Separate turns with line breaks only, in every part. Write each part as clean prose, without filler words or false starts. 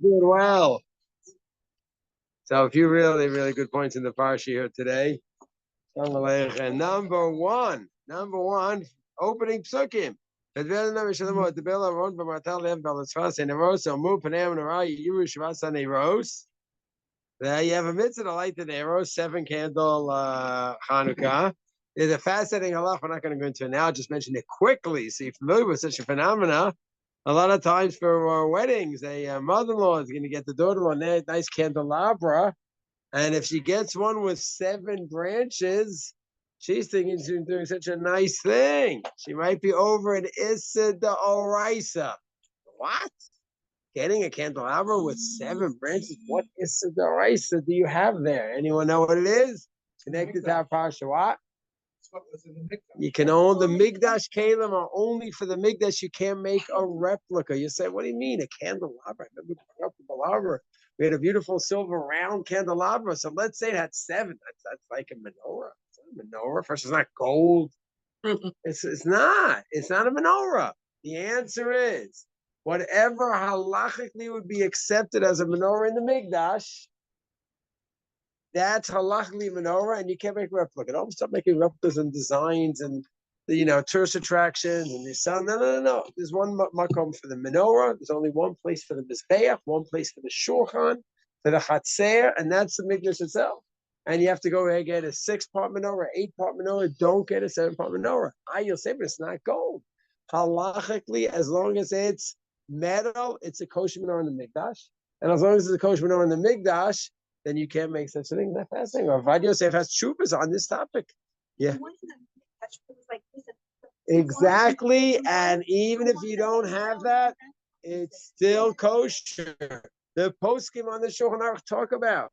Wow. So a few really, really good points in the parsha here today. And number one, opening psukim. There you have a mitzvah to light the Neros, 7-candle Hanukkah. There's a fascinating halach. We're not going to go into it now. I'll just mention it quickly. So you're familiar with such a phenomena. A lot of times for weddings, a mother-in-law is going to get the daughter-in-law a nice candelabra. And if she gets one with 7 branches, she's thinking she's doing such a nice thing. She might be over an Issa d'Oraisa. What? Getting a candelabra with 7 branches? What Issa d'Oraisa do you have there? Anyone know what it is? Connected to our parsha. What? You can own the Mikdash Kalim are only for the Mikdash. You can't make a replica. You say, what do you mean? A candelabra? We had a beautiful silver round candelabra. So let's say it had 7. That's like a menorah. It's not a menorah. First, it's not gold. It's not. It's not a menorah. The answer is whatever halachically would be accepted as a menorah in the Mikdash, that's halachically menorah, and you can't make a replica. Don't start making replicas and designs and tourist attractions and this. No. There's one makom for the menorah. There's only one place for the mizbeach, one place for the shulchan, for the chatzer, and that's the Mikdash itself. And you have to go and get a 6-part menorah, 8-part menorah. Don't get a 7-part menorah. You'll say, but it's not gold. Halachically, as long as it's metal, it's a kosher menorah in the Mikdash, and as long as it's a kosher menorah in the Mikdash, then you can't make such a thing. That fascinating. Or Avad Yosef has shubas on this topic. Yeah. Exactly. And even if you don't have that, it's still kosher. The poskim on the Shulchan Aruch talk about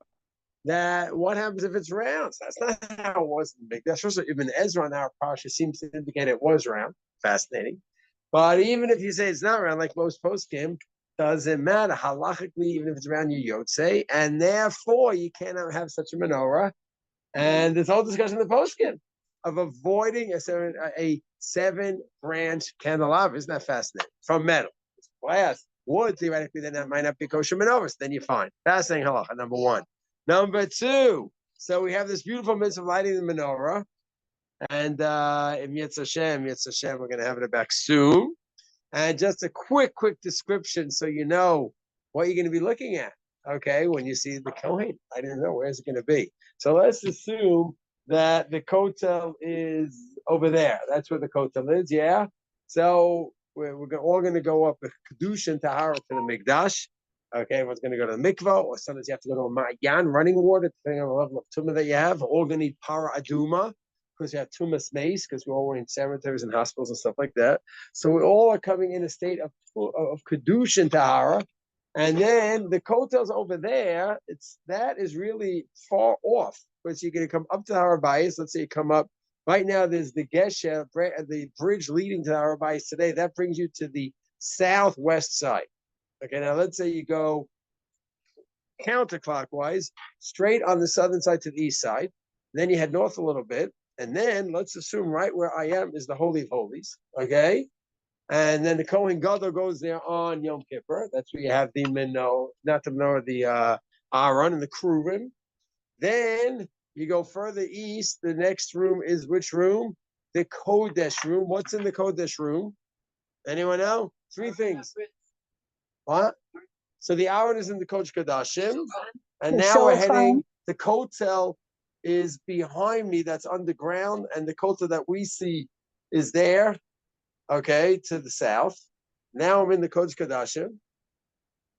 that. What happens if it's round? So that's not how it was in the Mikdash. First of all, Ibn Ezra on our parsha seems to indicate it was round. Fascinating. But even if you say it's not round, like most poskim, doesn't matter halachically, even if it's around your yotze, and therefore you cannot have such a menorah. And this whole discussion in the poskim of avoiding a 7-branch candelabra. Isn't that fascinating? From metal, it's glass, wood. Theoretically, then that might not be kosher menorahs. Then you're fine. Fascinating halacha. Number 1. Number 2. So we have this beautiful mitzvah of lighting the menorah, and in Yetz Hashem, we're going to have it back soon. And just a quick description so you know what you're going to be looking at, okay, when you see the Kohen. I didn't know, where's it going to be? So let's assume that the kotel is over there. That's where the kotel is, yeah? So we're all going to go up with Kedusha and Tahara to the Mikdash. Okay, everyone's going to go to the mikvah, or sometimes you have to go to a ma'yan, running water, depending on the level of tumah that you have. We're all going to need para aduma, because you have tumas mace, because we're all in cemeteries and hospitals and stuff like that. So we all are coming in a state of kedusha and tahara, and then the kotel's over there. That is really far off, because you're going to come up to Har Bayis. Let's say you come up right now. There's the gesher, the bridge leading to Har Bayis today. That brings you to the southwest side. Okay, now let's say you go counterclockwise, straight on the southern side to the east side. Then you head north a little bit. And then let's assume right where I am is the Holy of Holies, okay? And then the Kohen Gadol goes there on Yom Kippur. That's where you have the the Aaron and the Kruvim. Then you go further east. The next room is which room? The Kodesh room. What's in the Kodesh room? Anyone know? 3 things. What? So the Aaron is in the Kodesh Kodashim. And now we're heading, the Kotel is behind me, that's underground, and the kotel that we see is there, okay, to the south. Now I'm in the Kodesh Kodashim.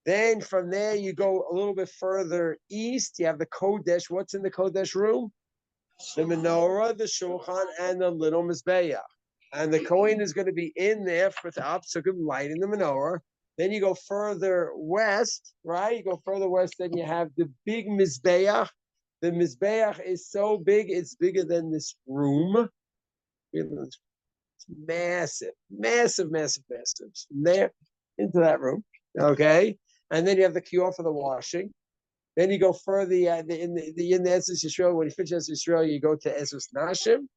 Then from there you go a little bit further east, you have the Kodesh. What's in the Kodesh room? The menorah, the shulchan, and the little mizbeach. And the Kohen is going to be in there for the opsukim, lighting the menorah. Then you go further west, right? You go further west, then you have the big mizbeach. The mizbeach is so big, it's bigger than this room. It's massive. From there into that room, okay? And then you have the kior for the washing. Then you go further in the Ezras Yisrael. When you finish Ezras Yisrael, you go to Ezras Nashim.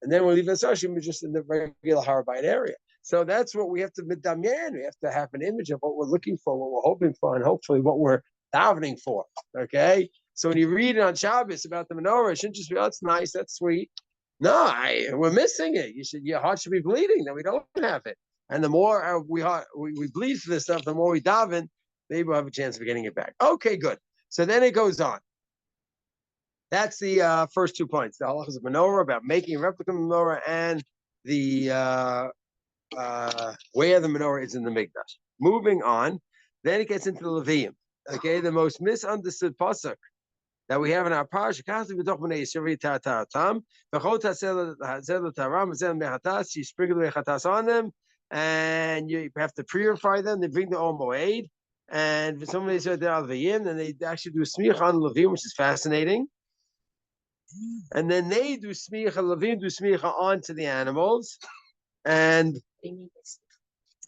And then when we leave Ezras Nashim, we're just in the regular Har Bayit area. So that's what we have to medamyan. We have to have an image of what we're looking for, what we're hoping for, and hopefully what we're davening for. Okay. So when you read it on Shabbos about the menorah, it shouldn't just be, oh, that's nice, that's sweet. No, we're missing it. Your heart should be bleeding that we don't have it. And the more we bleed for this stuff, the more we daven, maybe we'll have a chance of getting it back. Okay, good. So then it goes on. That's the first 2 points. The halachas of menorah, about making a replica menorah, and the where the menorah is in the Mikdash. Moving on, then it gets into the Levium. Okay, the most misunderstood pasuk that we have in our parshat. You sprinkle the chatas on them, and you have to purify them. They bring the Ol Moed, and somebody said they're Levim, and they actually do smicha on Levim, which is fascinating. And then they do smicha, Levim do smicha onto the animals, and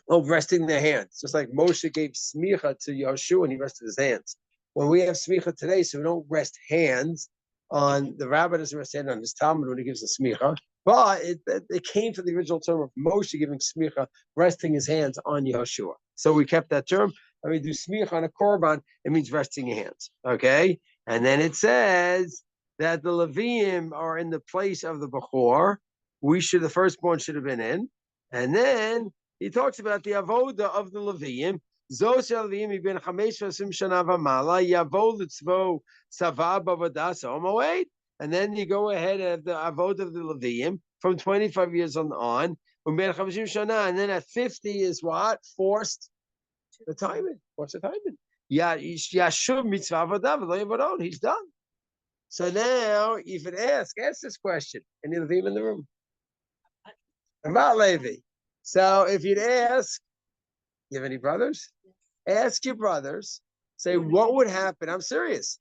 resting their hands, just like Moshe gave smicha to Yeshua and he rested his hands. When we have smicha today, so we don't rest hands on, the rabbi doesn't rest hands on his Talmud when he gives the smicha, but it came from the original term of Moshe giving smicha, resting his hands on Yeshua. So we kept that term. When we do smicha on a korban, it means resting your hands. Okay, and then it says that the Leviim are in the place of the Bechor. The firstborn should have been in, and then he talks about the avoda of the Leviim. And then you go ahead and the avoda of the Leviim from 25 years on. And then at 50 is what? Forced retirement. Forced retirement. He's done. So now you can ask this question. Any Leviim in the room? About Levi. So if you'd ask, you have any brothers? Ask your brothers, say, what would happen? I'm serious.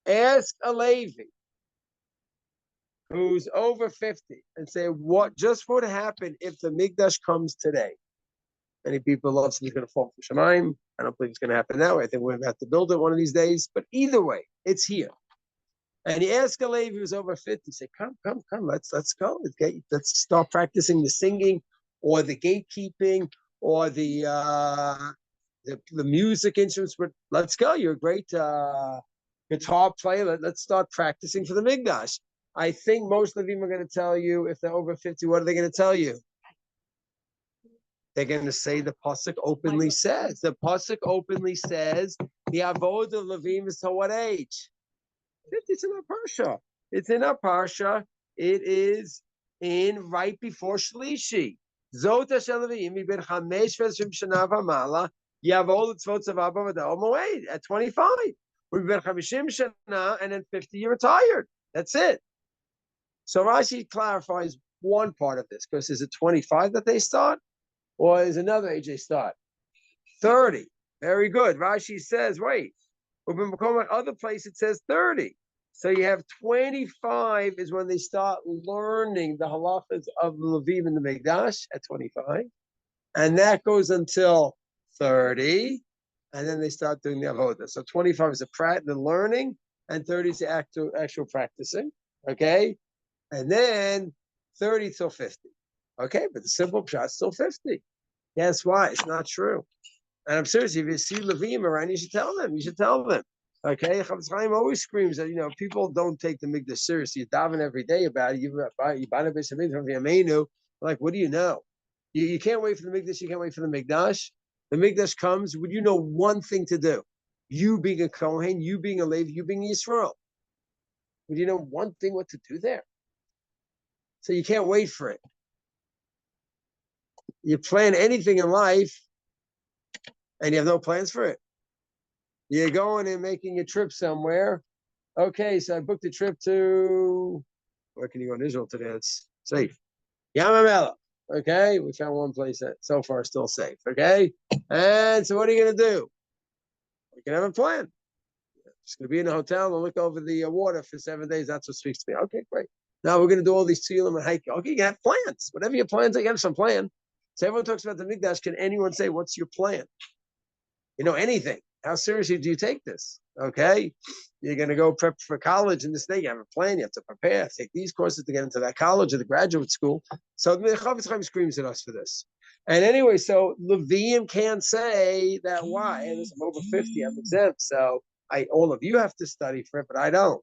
Ask a Levi who's over 50 and say, what would happen if the Mikdash comes today? Many people love saying he's going to fall from Shemaim. I don't believe it's going to happen that way. I think we're going to have to build it one of these days. But either way, it's here. And you ask a Levi who's over 50, say, come, let's go. Let's start practicing the singing or the gatekeeping or the music instruments. But let's go. You're a great guitar player. Let's start practicing for the Mikdash. I think most of them are going to tell you, if they're over 50, what are they going to tell you? They're going to say the pasuk openly says. The pasuk openly says the avodah Levim is to what age? 50. It's in our parsha. It's in our parsha. It is in right before Shlishi. Zota Shelavim ben Chamesh V'Shim Shana V'Mala Yavol Tzvot Tzavav V'Dal Moed at 25. We've been Chamishim Shana, and then 50 you're retired. That's it. So Rashi clarifies one part of this, because is it 25 that they start, or is another age they start? 30. Very good. Rashi says, wait. Other place it says 30. So you have 25 is when they start learning the halachas of the Levim in the Mikdash at 25. And that goes until 30. And then they start doing the avodah. So 25 is the learning, and 30 is the actual practicing. Okay? And then 30 till 50. Okay? But the simple pshat is still 50. Guess why? It's not true. And I'm serious, if you see Levim around, you should tell them. Okay? Chavetz Chaim always screams that, people don't take the Mikdash seriously. You daven every day about it. You like, what do you know? You can't wait for the Mikdash. You can't wait for the Mikdash. The Mikdash comes. Would you know one thing to do? You being a Kohen, you being a Levi, you being Yisrael. Would you know one thing what to do there? So you can't wait for it. You plan anything in life, and you have no plans for it. You're going and making a trip somewhere. Okay, so I booked a trip to, where can you go in Israel today? It's safe. Yamamela. Okay, we found one place that so far is still safe. Okay, and so what are you going to do? You can have a plan. Just going to be in a hotel and look over the water for 7 days. That's what speaks to me. Okay, great. Now we're going to do all these tzilim and hiking. Okay, you can have plans. Whatever your plans are, you have some plan. So everyone talks about the Mikdash. Can anyone say, what's your plan? Anything. how seriously do you take this? Okay, you're going to go prep for college in this thing. You have a plan. You have to prepare. Take these courses to get into that college or the graduate school. So the Chavetz Chaim screams at us for this. And anyway, so Levium can't say that why. And I'm over 50. I'm exempt. So all of you have to study for it, but I don't.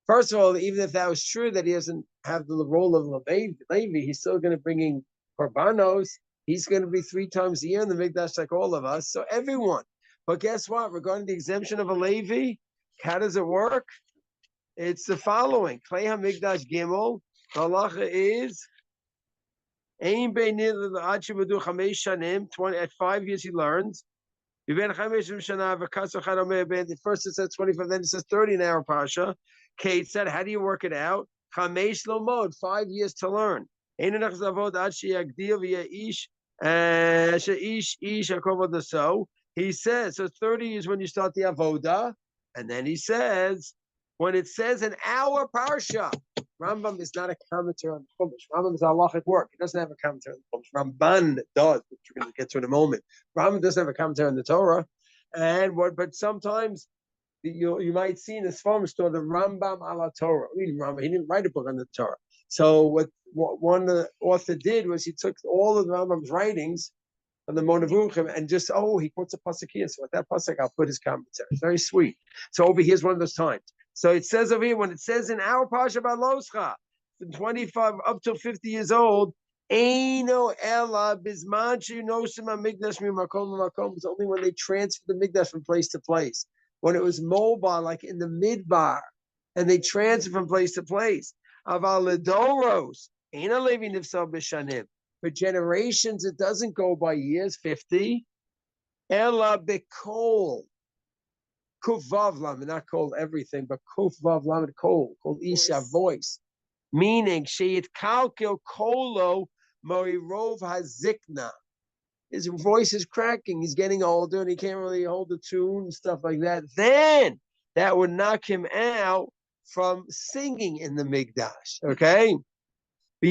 First of all, even if that was true that he doesn't have the role of Levi, he's still going to bring in korbanos. He's going to be 3 times a year in the Mikdash like all of us. So everyone. But guess what? Regarding the exemption of a Levi, how does it work? It's the following. Klei HaMikdash Gimel. The halacha is at 5 years he learns. The first it says 25, then it says 30 in our parsha. Kate said, how do you work it out? 5 years to learn. He says, so 30 is when you start the avoda, and then he says, when it says in our parsha, Rambam is not a commentary on the Chumash. Rambam is a halachic work. He doesn't have a commentary on the Chumash. Ramban does, which we're going to get to in a moment. Rambam doesn't have a commentary on the Torah, but sometimes you might see in his farm store the Rambam ala Torah. Reading Rambam, he didn't write a book on the Torah. So what one author did was he took all of the Rambam's writings on the Monavuchim and just he puts a pasuk here. So at that pasuk I'll put his commentary. It's very sweet. So over here's one of those times. So it says over here, when it says in our parsha behaalotcha, from 25 up to 50 years old, Eino ela bisman she'nosim hamikdash mimakom lemakom. It's only when they transferred the mikdash from place to place. When it was mobile, like in the midbar, and they transferred from place to place. Aval ledoros, Eino levi nifsal b'shanim. For generations, it doesn't go by years, 50. Ela bekol. Kuf vav lamed, not called everything, but kuf vav lamed kol, called isha, voice. Meaning, sheyit kalkil kolo moirov hazikna. His voice is cracking. He's getting older and he can't really hold the tune and stuff like that. Then that would knock him out from singing in the Mikdash. Okay? And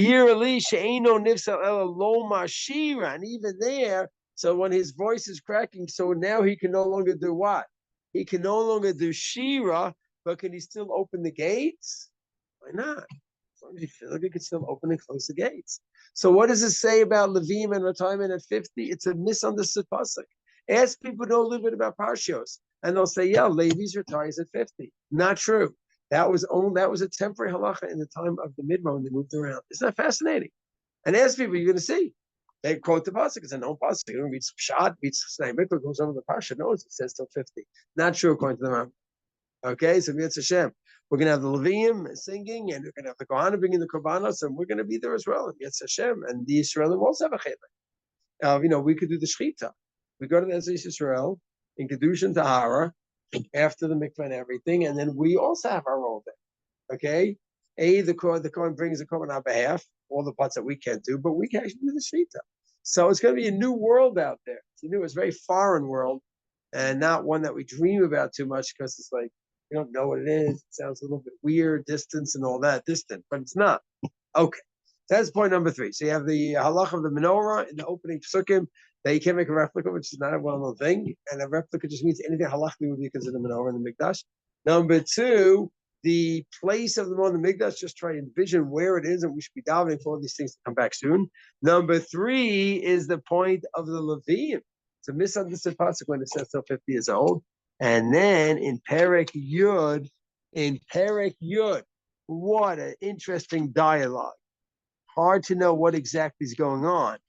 even there, so when his voice is cracking, so now he can no longer do what? He can no longer do shira, but can he still open the gates? Why not? As long as you feel like he can still open and close the gates. So what does it say about Levim and retirement at 50? It's a misunderstood pasuk. Ask people who know a little bit about parshos, and they'll say, yeah, Levi's retires at 50. Not true. That was a temporary halacha in the time of the Midbar when they moved around. Isn't that fascinating? And ask people, you're going to see. They quote the pasuk. It's a known pasuk. You don't read Pshat, reads Snei Mikvah, goes over the parsha. No, it says till 50. Not true according to the Rambam. Okay, so Mitzvah Hashem. We're going to have the Levium singing, and we're going to have the Kohanim bringing the Korbanos, and we're going to be there as well. Mitzvah Hashem, and the Yisraelim also have a chilek. We could do the Shechita. We go to the Eretz Yisrael in Kedusha and Tahara after the mikvah and everything, and then we also have our role there. Okay, the Kohen brings the Korban on our behalf, all the parts that we can't do, but we can actually do the Shechita. So it's going to be a new world out there. It's a very foreign world, and not one that we dream about too much because it's like we don't know what it is. It sounds a little bit weird, distance and all that, distant, but it's not. Okay, that's point number 3. So you have the halach of the menorah in the opening psukim that you can't make a replica, which is not a well-known thing, and a replica just means anything halachically would be considered a menorah in the Mikdash. Number 2, the place of the menorah in the Mikdash, just try to envision where it is, and we should be davening for all these things to come back soon. Number 3 is the point of the Levium. It's a misunderstood pasuk when it says till 50 years old. And then in Perek Yud, what an interesting dialogue. Hard to know what exactly is going on.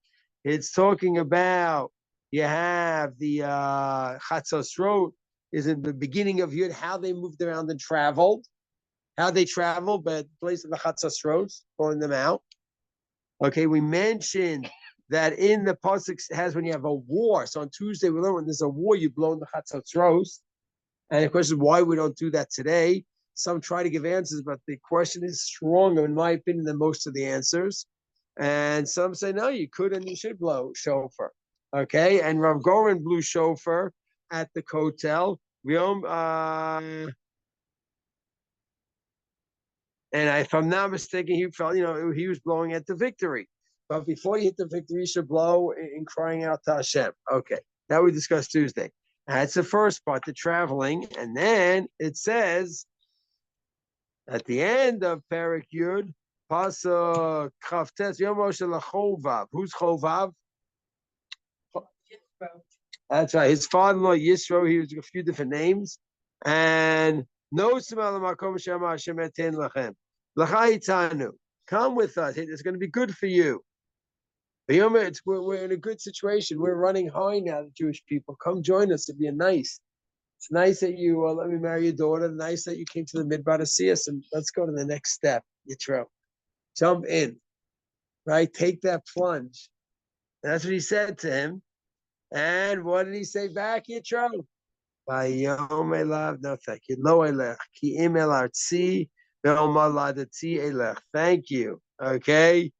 It's talking about, you have the Chatzozrot is in the beginning of Yud, how they moved around and traveled. How they traveled, but the place of the Chatzozrot, pulling them out. Okay, we mentioned that in the pasuk has when you have a war. So on Tuesday we learned when there's a war, you blow in the Chatzozrot. And the question is why we don't do that today. Some try to give answers, but the question is stronger, in my opinion, than most of the answers. And some say, no, you could and you should blow shofar. Okay, and Rav Goren blew shofar at the Kotel. And if I'm not mistaken, he felt, he was blowing at the victory. But before you hit the victory, you should blow in crying out to Hashem. Okay, that we discussed Tuesday. That's the first part, the traveling. And then it says at the end of Perek Yud, Pasuk Chavtes Yom Moshe Lachovav. Who's Chovav? That's right. His father-in-law Yisro. He was a few different names, and no Makom Shema Hashem Etin Lachem Lachai. Come with us. It's going to be good for you. We're in a good situation. We're running high now. The Jewish people, come join us. It'd be nice. It's nice that you let me marry your daughter. Nice that you came to the Midbar to see us, and let's go to the next step. Yitro, jump in, right? Take that plunge. And that's what he said to him. And what did he say back, Yitro? Vayom elav, no thank you. Lo elech, ki im el artzi, ve'omar ladati elech. Thank you. Okay?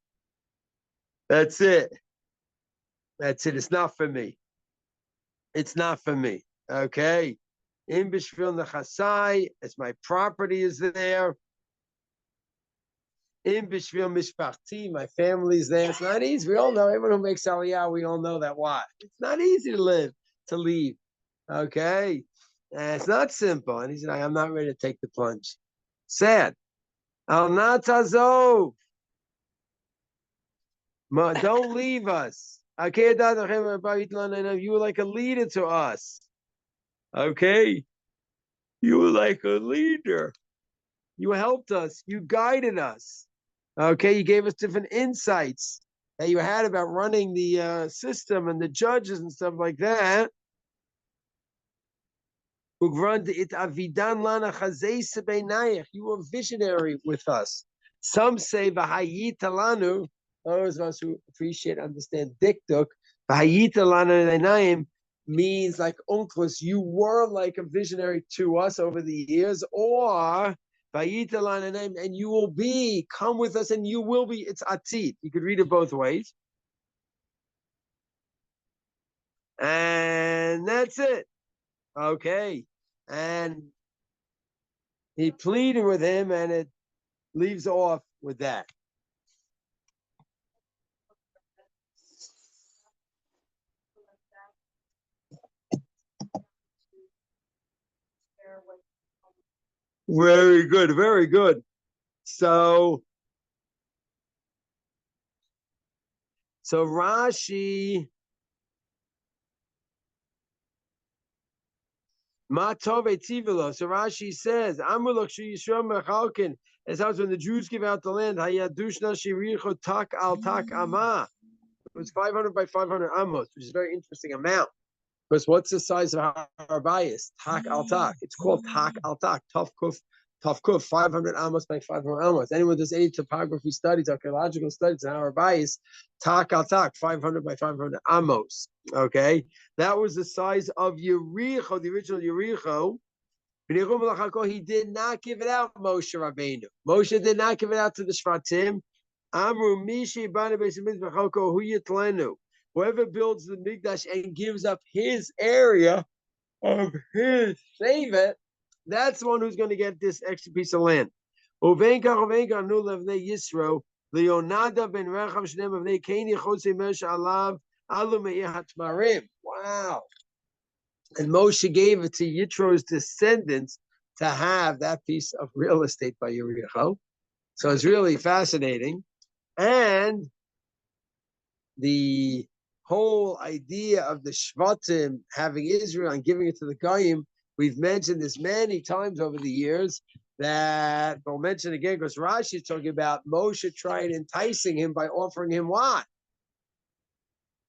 That's it. That's it. It's not for me. It's not for me. Okay? In bishvil nechasai, it's my property is there. In bishvil mishpachti, my family's there. It's not easy. We all know, everyone who makes aliyah, we all know that why. It's not easy to leave. Okay? And it's not simple. And he said, I'm not ready to take the plunge. Sad. Al natazov. Don't leave us. You were like a leader to us. Okay? You were like a leader. You helped us. You guided us. Okay? You gave us different insights that you had about running the system and the judges and stuff like that. You were visionary with us. Some say talanu. Those of us who appreciate, understand dikduk, means like uncles, you were like a visionary to us over the years, or and you will be, come with us and you will be, it's atid. You could read it both ways. And that's it. Okay. And he pleaded with him, and it leaves off with that. Very good, very good. So Rashi, Matove Tivilo. So Rashi says, as how when the Jews give out the land, Hayadushna Shiricho Tak al Tak Ama. It was 500 by 500 amos, which is a very interesting amount. Because what's the size of our bias? Tak al Tak. It's called Tak al Tak. Tough kuf, 500 amos by 500 amos. Anyone who does any topography studies, archaeological studies, and our bias, Tak al Tak, 500 by 500 amos. Okay, that was the size of Yericho, the original Yericho. He did not give it out, Moshe Rabbeinu. Moshe did not give it out to the Shvatim. Amru Mishi Bana Hu Yitlenu. Whoever builds the Mikdash and gives up his area of his favorite, that's the one who's going to get this extra piece of land. Yisro, Leonada ben Recham Shnem of Nekani Chose Mesh Alav Alu Hatmarim. Wow. And Moshe gave it to Yitro's descendants to have that piece of real estate by Yericho. So it's really fascinating. And the whole idea of the Shvatim having Israel and giving it to the Goyim, we've mentioned this many times over the years, that we'll mention again because Rashi is talking about Moshe trying enticing him by offering him what?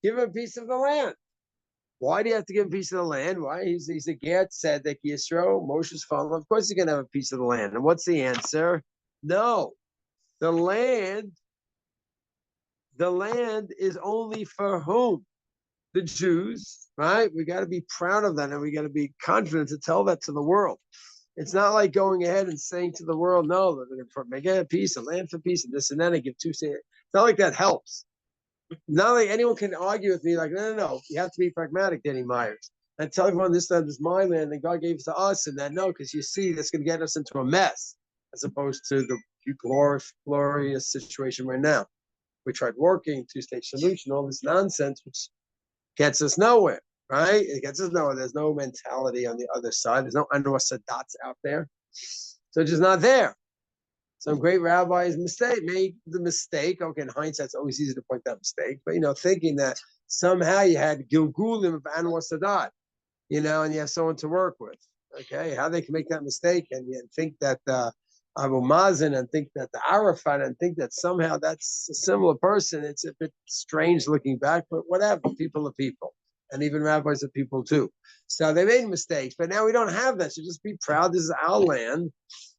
Give him a piece of the land. Why do you have to give him a piece of the land? Why? He's a Gad Tzedek Yisro, Moshe's father. Of course he's going to have a piece of the land. And what's the answer? No. The land is only for whom? The Jews, right? We got to be proud of that, and we got to be confident to tell that to the world. It's not like going ahead and saying to the world, no, they're going to make a piece, a land for peace, and this and that, and give two. It's not like that helps. Not like anyone can argue with me like, no. You have to be pragmatic, Danny Myers. And tell everyone this land is my land, and God gave it to us, and that no, because you see, that's going to get us into a mess, as opposed to the glorious situation right now. We tried working, two-stage solution, all this nonsense, which gets us nowhere, right? It gets us no. There's no mentality on the other side. There's no dots out there, so it's just not there. Some great rabbis made the mistake. Okay, in hindsight, it's always easy to point that mistake, but thinking that somehow you had gilgulim of anwar sadat, and you have someone to work with. Okay, how they can make that mistake and think that Abu Mazen and think that the Arafat and think that somehow that's a similar person. It's a bit strange looking back, but whatever. People are people, and even rabbis are people too. So they made mistakes, but now we don't have that. So just be proud. This is our land,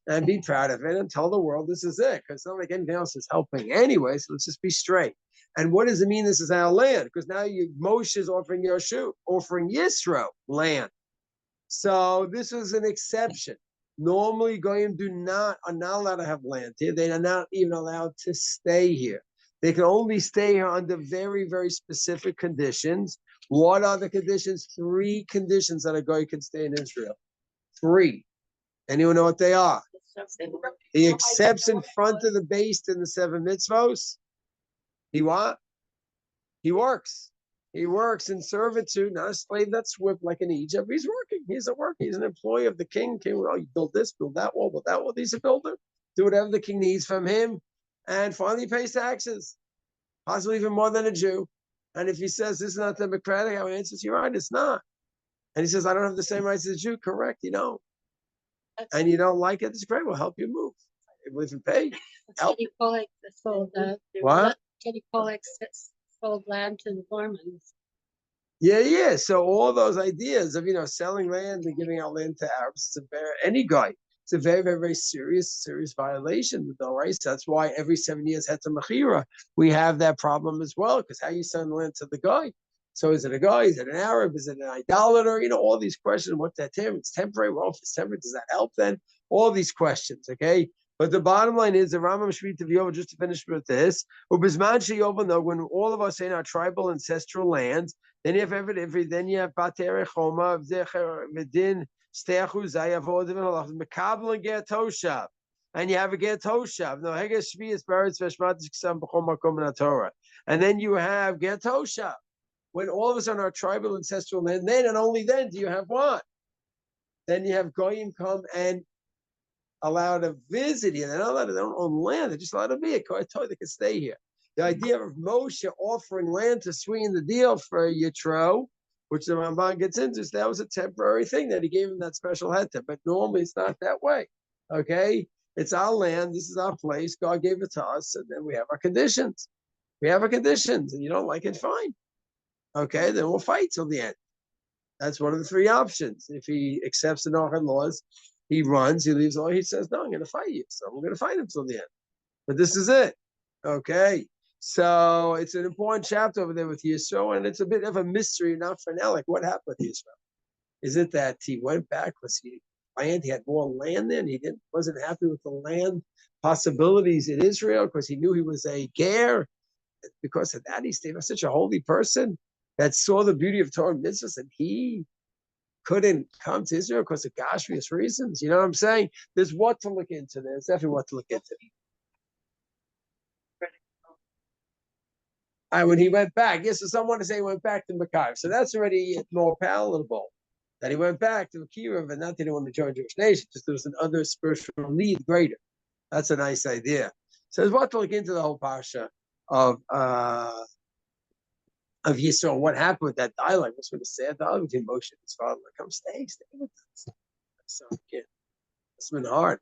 and be proud of it, and tell the world this is it. Because it's not like anything else is helping anyway. So let's just be straight. And what does it mean this is our land? Because now Moshe is offering Yisro land. So this was an exception. Normally, Goyim are not allowed to have land here. They are not even allowed to stay here. They can only stay here under very, very specific conditions. What are the conditions? 3 conditions that a Goy can stay in Israel. 3. Anyone know what they are? He accepts in front of the base in the 7 mitzvos. He what? He works. He works in servitude, not a slave that's whipped like in Egypt. He's working. He's a worker. He's an employee of the king. Oh, you build this, build that wall, build that wall. He's a builder. Do whatever the king needs from him. And finally, he pays taxes, possibly even more than a Jew. And if he says this is not democratic, our answer is, you're right, it's not. And he says, I don't have the same rights as a Jew. Correct, you don't. And you don't like it, it's great. We'll help you move. If you pay, help.
Can you collect the sold
what?
Can you collect sold land to the Mormons?
Yeah. So all those ideas of selling land and giving out land to Arabs, any guy, it's a very, very, very serious violation, though, right? So that's why every 7 years heter mechira, we have that problem as well. Because how you sell land to the guy? So is it a guy? Is it an Arab? Is it an idolater? All these questions. What's that term? It's temporary. Well, if it's temporary, does that help then? All these questions, okay? But the bottom line is the Rambam Shvit of Yova, just to finish with this, when all of us in our tribal ancestral lands, then you have then you have Bater Choma, Medin, Stechu Zayavod, Mekabel and Ger Toshav. And you have a Ger Toshav. No, Heger Shvi is Baritz Veshmatis Ksam B'chom Makom in Torah. And then you have Ger Toshav. When all of us on our tribal ancestral land, then and only then do you have what? Then you have Goyim come and allowed to visit here. They're not allowed to, they don't own land. They're just allowed to be a Kohath. They can stay here. The idea of Moshe offering land to sweeten the deal for Yitro, which the Ramban gets into, that was a temporary thing that he gave him that special heter. But normally it's not that way. Okay? It's our land. This is our place. God gave it to us. And then we have our conditions. We have our conditions. And you don't like it, fine. Okay? Then we'll fight till the end. That's one of the 3 options. If he accepts the Noach laws, he runs, he leaves all, he says, no, I'm going to fight you. So I'm going to fight him till the end. But this is it. Okay. So it's an important chapter over there with Yisro, and it's a bit of a mystery, not for now. Like, what happened with Yisro? Is it that he went back? Was he had more land then? He wasn't happy with the land possibilities in Israel because he knew he was a ger. Because of that, he stayed such a holy person that saw the beauty of Torah and mitzvahs, and he couldn't come to Israel because of gashmius reasons. You know what I'm saying? There's what to look into. There's definitely what to look into. When he went back, yes, so some want to say he went back to Makar. So that's already more palatable. That he went back to Akira, but not that he wanted to join Jewish nation, just there was another spiritual need greater. That's a nice idea. So there's what to look into the whole parsha of Yisrael. What happened with that dialogue? What's with the sad dialogue between Moshe and his father? Like, come stay with us. So kid, it's been hard.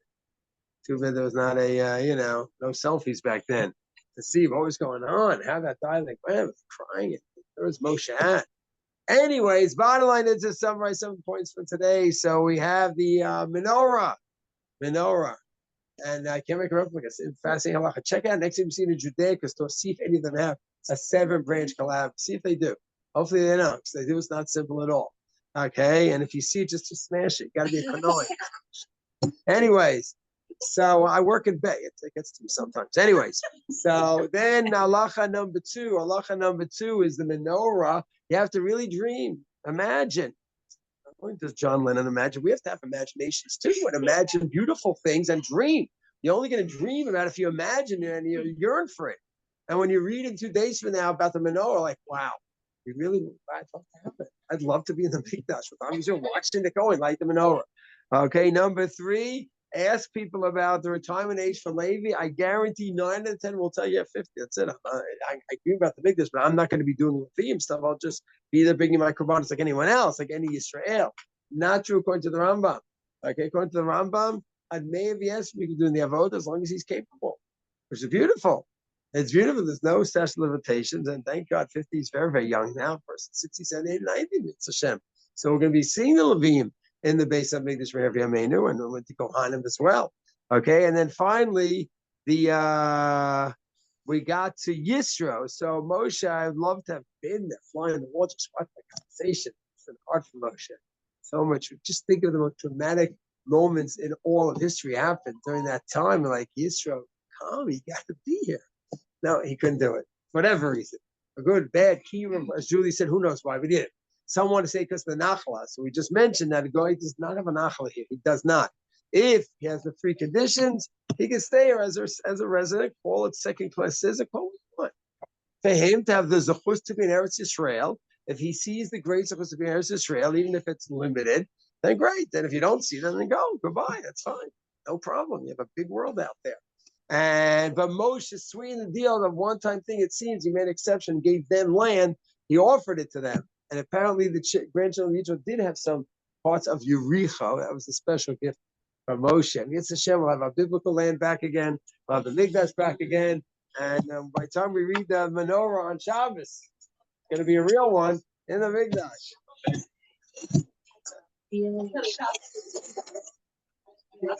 Too bad there was not no selfies back then to see what was going on. How that dialogue went, was crying. There was Moshe at. Anyways, bottom line is to summarize some points for today. So we have the menorah, and I can't make a replica. It's fascinating halacha. Check out next time you see in Judaicus to see if any of them have a 7-branch collab. See if they do. Hopefully they don't, because they do. It's not simple at all. Okay, and if you see it, just to smash it. Got to be a kanoi. Anyways, so I work in Bay. It gets to me sometimes. Anyways, so then halacha number 2. Halacha number 2 is the menorah. You have to really dream. Imagine. Not only does John Lennon imagine, we have to have imaginations too, and imagine beautiful things and dream. You're only going to dream about it if you imagine it and you yearn for it. And when you read in 2 days from now about the menorah, like, wow, you really want that to happen. I'd love to be in the Mikdash with them. You're watching it going, light the menorah. Okay, number 3, ask people about the retirement age for Levi. I guarantee 9 out of 10 will tell you at 50. That's it. I agree about the Mikdash, but I'm not going to be doing the theme stuff. I'll just be either bringing my korbanos like anyone else, like any Israel. Not true according to the Rambam. Okay, according to the Rambam, I'd may have yes, we can do the avodah as long as he's capable, which is beautiful. It's beautiful. There's no special limitations, and thank God, 50 is very, very young now. Person 60, 70, 80, 90, it's Hashem. So we're going to be seeing the Levim in the base of Mikdash Rehav Yameinu, and we're going to Kohanim as well. Okay, and then finally, we got to Yisro. So Moshe, I'd love to have been there, flying the wall, just watch the conversation. It's an art for Moshe. So much. Just think of the most dramatic moments in all of history happened during that time. Like Yisro, come, you got to be here. No, he couldn't do it. Whatever reason. A good, bad, kiyum, as Julie said, who knows why we did it. Some want to say because of the nachla. So we just mentioned that a guy does not have a nachla here. He does not. If he has the 3 conditions, he can stay here as a resident, call it second-class citizen, call it what. For him to have the zechus to be in Eretz Yisrael, if he sees the great zechus to be in Eretz Yisrael, even if it's limited, then great. Then if you don't see them, then go. Goodbye. That's fine. No problem. You have a big world out there. But Moshe sweetened the deal. The one-time thing, it seems, he made an exception, gave them land. He offered it to them. And apparently the grandchildren of Israel did have some parts of Yericho. That was a special gift from Moshe. And it's Hashem, we'll have our biblical land back again. We'll have the Mikdash back again. And by the time we read the Menora on Shabbos, it's going to be a real one in the Mikdash.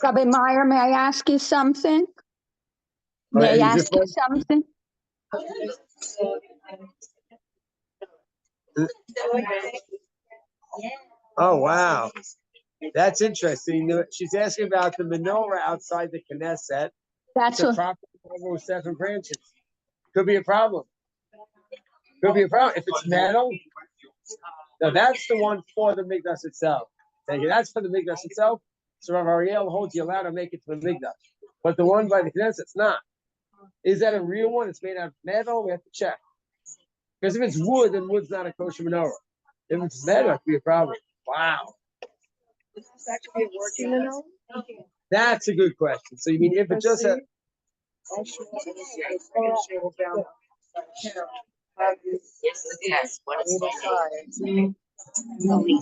Rabbi Meyer, may I ask you something? May I ask you something?
Oh, wow. That's interesting. She's asking about the menorah outside the Knesset.
That's
a property with 7 branches. Could be a problem. Could be a problem. If it's metal, now that's the one for the Mikdash itself. That's for the Mikdash itself. So Rav Ariel holds you allowed to make it to the Mikdash. But the one by the Knesset, it's not. Is that a real one? It's made out of metal? We have to check. Because if it's wood, then wood's not a kosher menorah. If it's metal, it could be a problem. Wow.
Is this actually a working menorah?
That's a good question. So you mean if it just had...
Yes, what is it?
No way.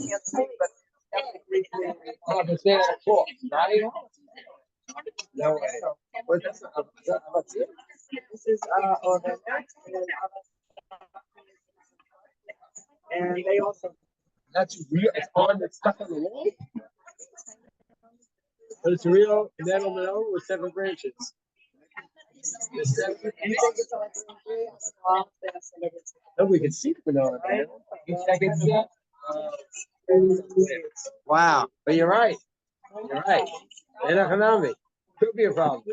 This is and they also.
That's real. It's on. It's stuck on the wall. But it's a real metal menorah with 7 branches. Oh, we can see the menorah. Wow, but you're right. You're right. Could be a problem.